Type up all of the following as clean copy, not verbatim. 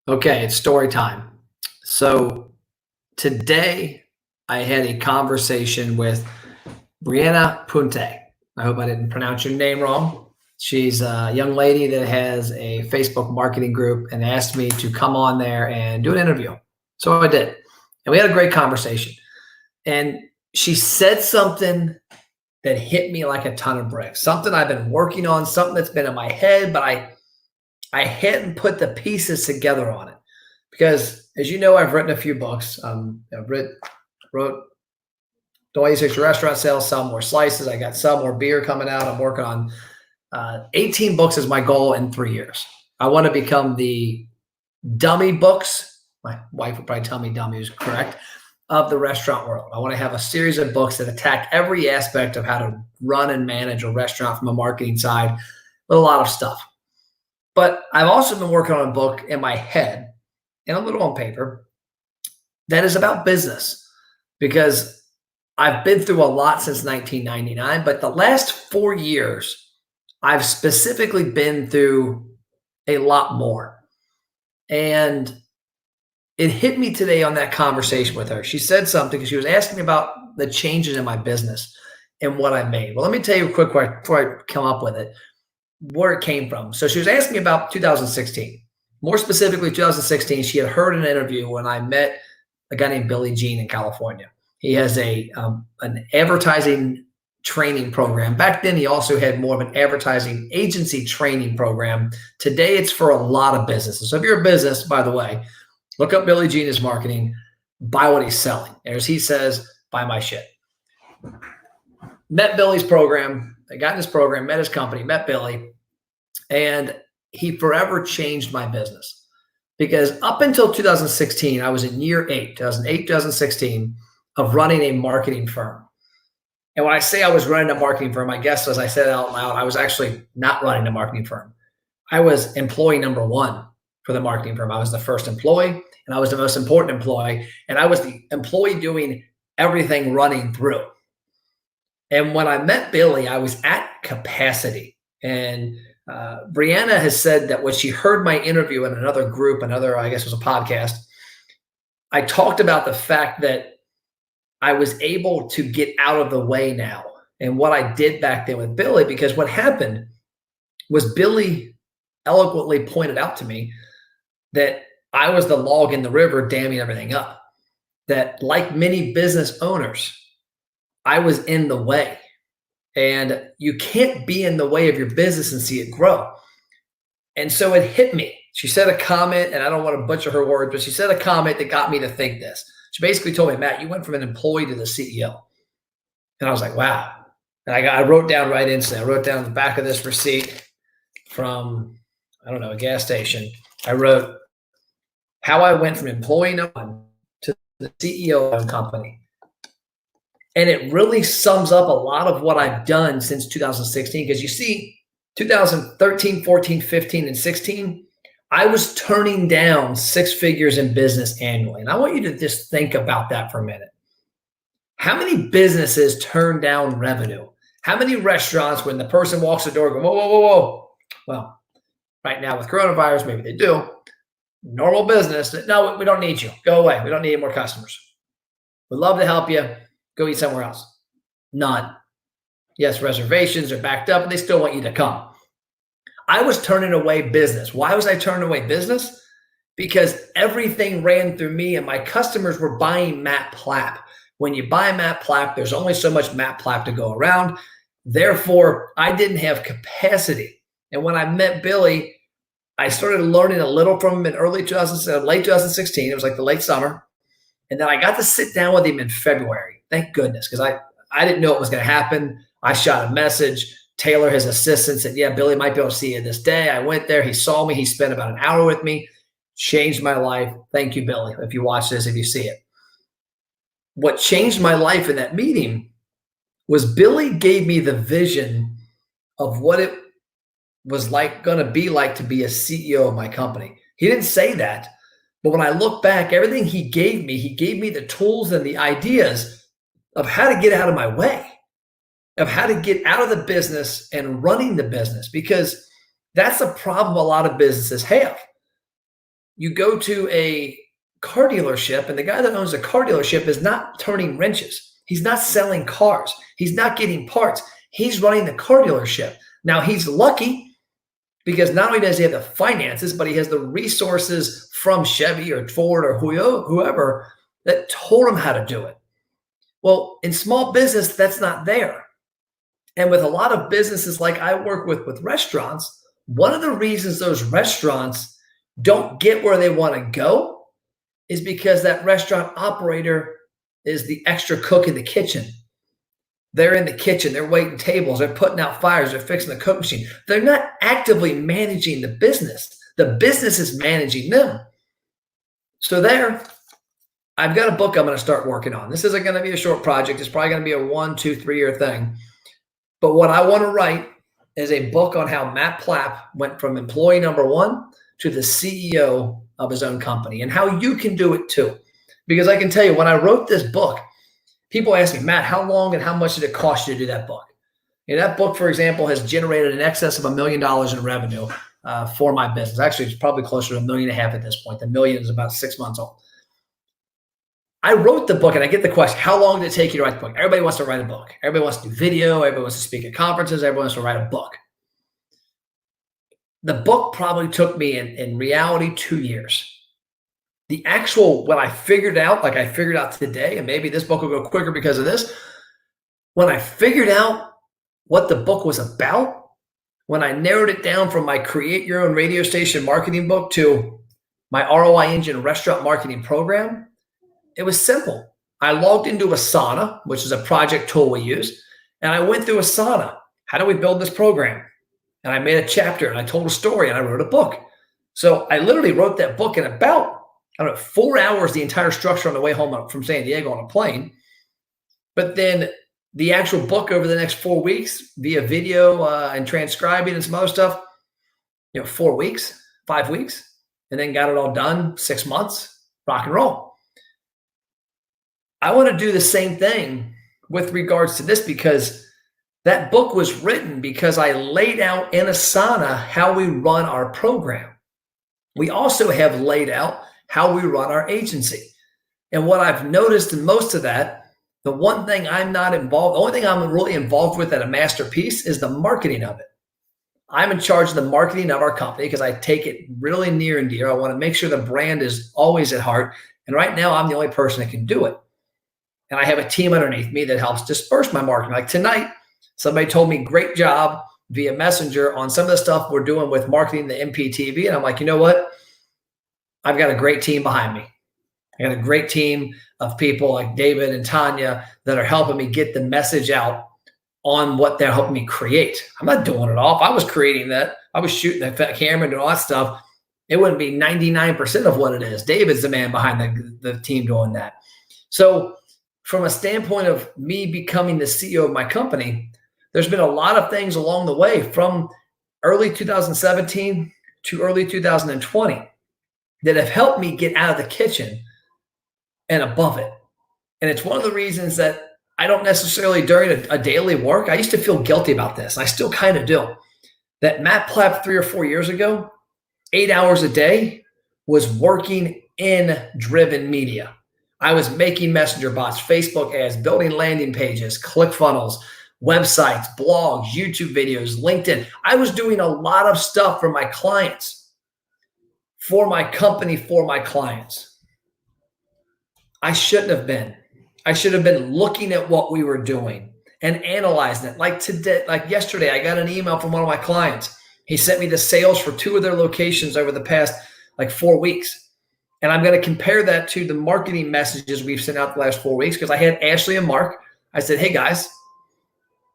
Okay, it's story time. So today I had a conversation with Brianna Punte. I hope I didn't pronounce your name wrong. She's a young lady that has a Facebook marketing group and asked me to come on there and do an interview. So I did. And we had a great conversation. And she said something that hit me like a ton of bricks. Something I've been working on, something that's been in my head, but I hadn't put the pieces together on it because, as you know, I've written a few books. Wrote 26 Restaurant Sales, Sell More Slices. I got Sell More Beer coming out. I'm working on 18 books is my goal in 3 years. I want to become the dummy books. My wife would probably tell me dummy is correct of the restaurant world. I want to have a series of books that attack every aspect of how to run and manage a restaurant from a marketing side with a lot of stuff. But I've also been working on a book in my head and a little on paper that is about business because I've been through a lot since 1999, but the last 4 years, I've specifically been through a lot more. And it hit me today on that conversation with her. She said something because she was asking me about the changes in my business and what I made. Well, let me tell you quick before I come up with it, where it came from. So she was asking me about 2016. More specifically, 2016, she had heard an interview when I met a guy named Billy Jean in California. He has an advertising training program. Back then, he also had more of an advertising agency training program. Today, it's for a lot of businesses. So if you're a business, by the way, look up Billy Jean is marketing, buy what he's selling. As he says, buy my shit. Met Billy's program. I got in his program, met his company, met Billy, and he forever changed my business. Because up until 2016, I was in year 8, 2008, 2016, of running a marketing firm. And when I say I was running a marketing firm, I guess as I said it out loud, I was actually not running a marketing firm. I was employee number 1 for the marketing firm. I was the first employee, and I was the most important employee. And I was the employee doing everything running through. And when I met Billy, I was at capacity. And Brianna has said that when she heard my interview in another group, I guess it was a podcast, I talked about the fact that I was able to get out of the way now and what I did back then with Billy, because what happened was Billy eloquently pointed out to me that I was the log in the river damming everything up, that like many business owners, I was in the way. And you can't be in the way of your business and see it grow. And so it hit me. She said a comment, and I don't want to butcher her words, but she said a comment that got me to think this. She basically told me, Matt, you went from an employee to the CEO. And I was like, wow. And I wrote down right instantly. I wrote down the back of this receipt from, a gas station. I wrote how I went from employee number 1 to the CEO of a company. And it really sums up a lot of what I've done since 2016. Because you see, 2013, 14, 15, and 16, I was turning down 6 figures in business annually. And I want you to just think about that for a minute. How many businesses turn down revenue? How many restaurants, when the person walks the door, go, whoa, whoa, whoa, whoa. Well, right now with coronavirus, maybe they do. Normal business, no, we don't need you. Go away. We don't need any more customers. We'd love to help you. Go eat somewhere else. None. Yes, reservations are backed up, and they still want you to come. I was turning away business. Why was I turning away business? Because everything ran through me, and my customers were buying Matt Plapp. When you buy Matt Plapp, there's only so much Matt Plapp to go around. Therefore, I didn't have capacity. And when I met Billy, I started learning a little from him in late 2016. It was like the late summer. And then I got to sit down with him in February. Thank goodness, because I didn't know what was going to happen. I shot a message. Taylor, his assistant, said, yeah, Billy might be able to see you this day. I went there. He saw me. He spent about an hour with me. Changed my life. Thank you, Billy, if you watch this, if you see it. What changed my life in that meeting was Billy gave me the vision of what it was going to be like to be a CEO of my company. He didn't say that. But when I look back, everything he gave me the tools and the ideas of how to get out of my way, of how to get out of the business and running the business, because that's a problem a lot of businesses have. you go to a car dealership and the guy that owns a car dealership is not turning wrenches. He's not selling cars. He's not getting parts. He's running the car dealership. Now he's lucky because not only does he have the finances, but he has the resources from Chevy or Ford or whoever that told him how to do it. Well, in small business, that's not there. And with a lot of businesses like I work with restaurants, one of the reasons those restaurants don't get where they want to go is because that restaurant operator is the extra cook in the kitchen. They're in the kitchen, they're waiting tables, they're putting out fires, they're fixing the cook machine. They're not actively managing the business. The business is managing them. So there, I've got a book I'm going to start working on. This isn't going to be a short project. It's probably going to be a 1, 2, 3 year thing. But what I want to write is a book on how Matt Plapp went from employee number 1 to the CEO of his own company and how you can do it too. Because I can tell you, when I wrote this book, people ask me, Matt, how long and how much did it cost you to do that book? And that book, for example, has generated in excess of $1 million in revenue for my business. Actually, it's probably closer to $1.5 million at this point. The million is about 6 months old. I wrote the book and I get the question, how long did it take you to write the book? Everybody wants to write a book. Everybody wants to do video. Everybody wants to speak at conferences. Everybody wants to write a book. The book probably took me in reality 2 years. The actual, when I figured out, like I figured out today, and maybe this book will go quicker because of this, when I figured out what the book was about, when I narrowed it down from my Create Your Own Radio Station marketing book to my ROI Engine restaurant marketing program, it was simple. I logged into Asana, which is a project tool we use, and I went through Asana. How do we build this program? And I made a chapter and I told a story and I wrote a book. So I literally wrote that book in about, 4 hours, the entire structure on the way home from San Diego on a plane. But then the actual book over the next 4 weeks via video and transcribing and some other stuff, 4 weeks, 5 weeks, and then got it all done, 6 months, rock and roll. I want to do the same thing with regards to this because that book was written because I laid out in Asana how we run our program. We also have laid out how we run our agency. And what I've noticed in most of that, the one thing I'm not involved, the only thing I'm really involved with at a masterpiece is the marketing of it. I'm in charge of the marketing of our company because I take it really near and dear. I want to make sure the brand is always at heart. And right now I'm the only person that can do it. And I have a team underneath me that helps disperse my marketing. Like tonight, somebody told me, great job via Messenger on some of the stuff we're doing with marketing the MPTV. And I'm like, you know what? I've got a great team behind me. I got a great team of people like David and Tanya that are helping me get the message out on what they're helping me create. I'm not doing it all. If I was creating that, I was shooting the camera and all that stuff, it wouldn't be 99% of what it is. David's the man behind the team doing that. So from a standpoint of me becoming the CEO of my company, there's been a lot of things along the way from early 2017 to early 2020 that have helped me get out of the kitchen and above it. And it's one of the reasons that I don't necessarily during a daily work, I used to feel guilty about this. I still kind of do. That Matt Plapp 3 or 4 years ago, 8 hours a day was working in driven media. I was making messenger bots, Facebook ads, building landing pages, ClickFunnels, websites, blogs, YouTube videos, LinkedIn. I was doing a lot of stuff for my clients, for my company, for my clients. I shouldn't have been. I should have been looking at what we were doing and analyzing it. Like today, like yesterday, I got an email from one of my clients. He sent me the sales for 2 of their locations over the past 4 weeks. And I'm going to compare that to the marketing messages we've sent out the last 4 weeks because I had Ashley and Mark. I said, hey guys,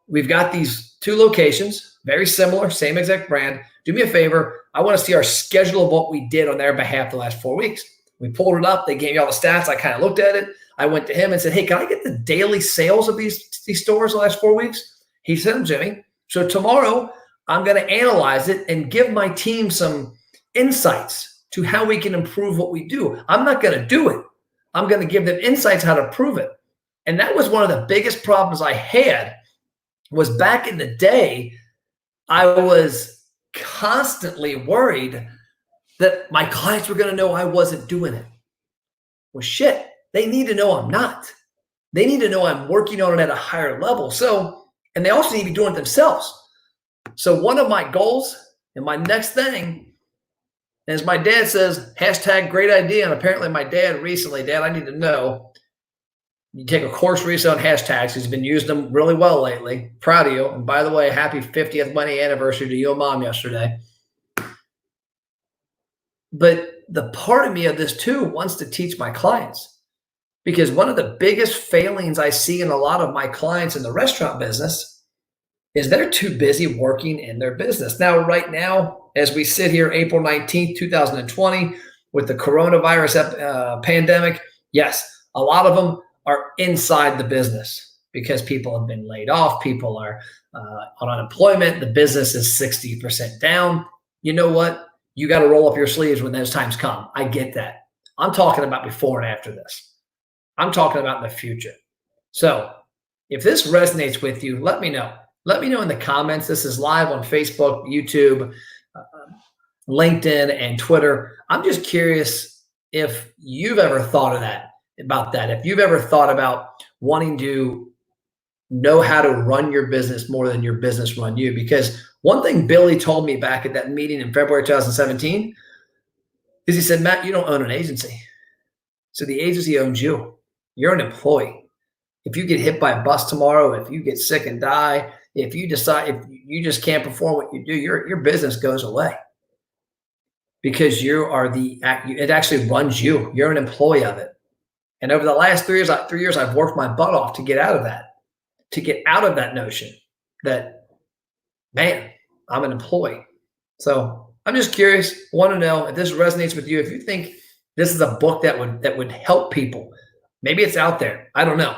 we've got these 2 locations, very similar, same exact brand. Do me a favor. I want to see our schedule of what we did on their behalf the last 4 weeks. We pulled it up. They gave me all the stats. I kind of looked at it. I went to him and said, hey, can I get the daily sales of these stores the last 4 weeks? He said, Jimmy. So tomorrow I'm going to analyze it and give my team some insights to how we can improve what we do. I'm not going to do it. I'm going to give them insights how to prove it. And that was one of the biggest problems I had was back in the day, I was constantly worried that my clients were going to know I wasn't doing it. Well, shit, they need to know I'm not. They need to know I'm working on it at a higher level. So, and they also need to be doing it themselves. So one of my goals and my next thing, as my dad says, hashtag great idea. And apparently my dad recently, Dad, I need to know, you take a course recently on hashtags. He's been using them really well lately. Proud of you. And by the way, happy 50th wedding anniversary to you and Mom yesterday. But the part of me of this too wants to teach my clients, because one of the biggest failings I see in a lot of my clients in the restaurant business is they're too busy working in their business. Now, right now, as we sit here, April 19th, 2020, with the coronavirus pandemic, yes, a lot of them are inside the business because people have been laid off. People are on unemployment. The business is 60% down. You know what? You got to roll up your sleeves when those times come. I get that. I'm talking about before and after this. I'm talking about in the future. So if this resonates with you, let me know. Let me know in the comments. This is live on Facebook, YouTube, LinkedIn, and Twitter. I'm just curious if you've ever thought of that, about that. If you've ever thought about wanting to know how to run your business more than your business run you. Because one thing Billy told me back at that meeting in February 2017 is he said, Matt, you don't own an agency. So the agency owns you. You're an employee. If you get hit by a bus tomorrow, if you get sick and die, if you decide, if you just can't perform what you do, your business goes away because you are it actually runs you. You're an employee of it. And over the last 3 years, I've worked my butt off to get out of that notion that, man, I'm an employee. So I'm just curious, want to know if this resonates with you. If you think this is a book that would help people, maybe it's out there. I don't know.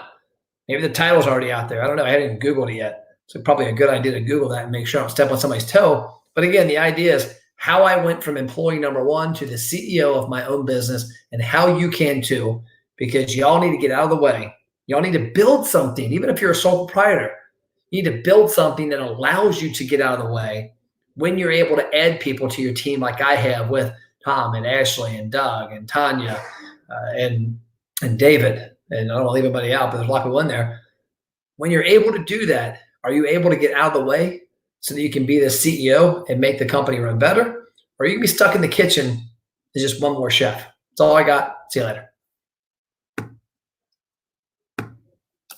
Maybe the title's already out there. I don't know. I haven't even Googled it yet. So probably a good idea to Google that and make sure I don't step on somebody's toe. But again, the idea is how I went from employee number one to the CEO of my own business, and how you can too, because y'all need to get out of the way. Y'all need to build something. Even if you're a sole proprietor, you need to build something that allows you to get out of the way when you're able to add people to your team like I have with Tom and Ashley and Doug and Tanya and David. And I don't want to leave anybody out, but there's a lot of people in there. When you're able to do that, are you able to get out of the way so that you can be the CEO and make the company run better? Or you can be stuck in the kitchen as just one more chef. That's all I got. See you later.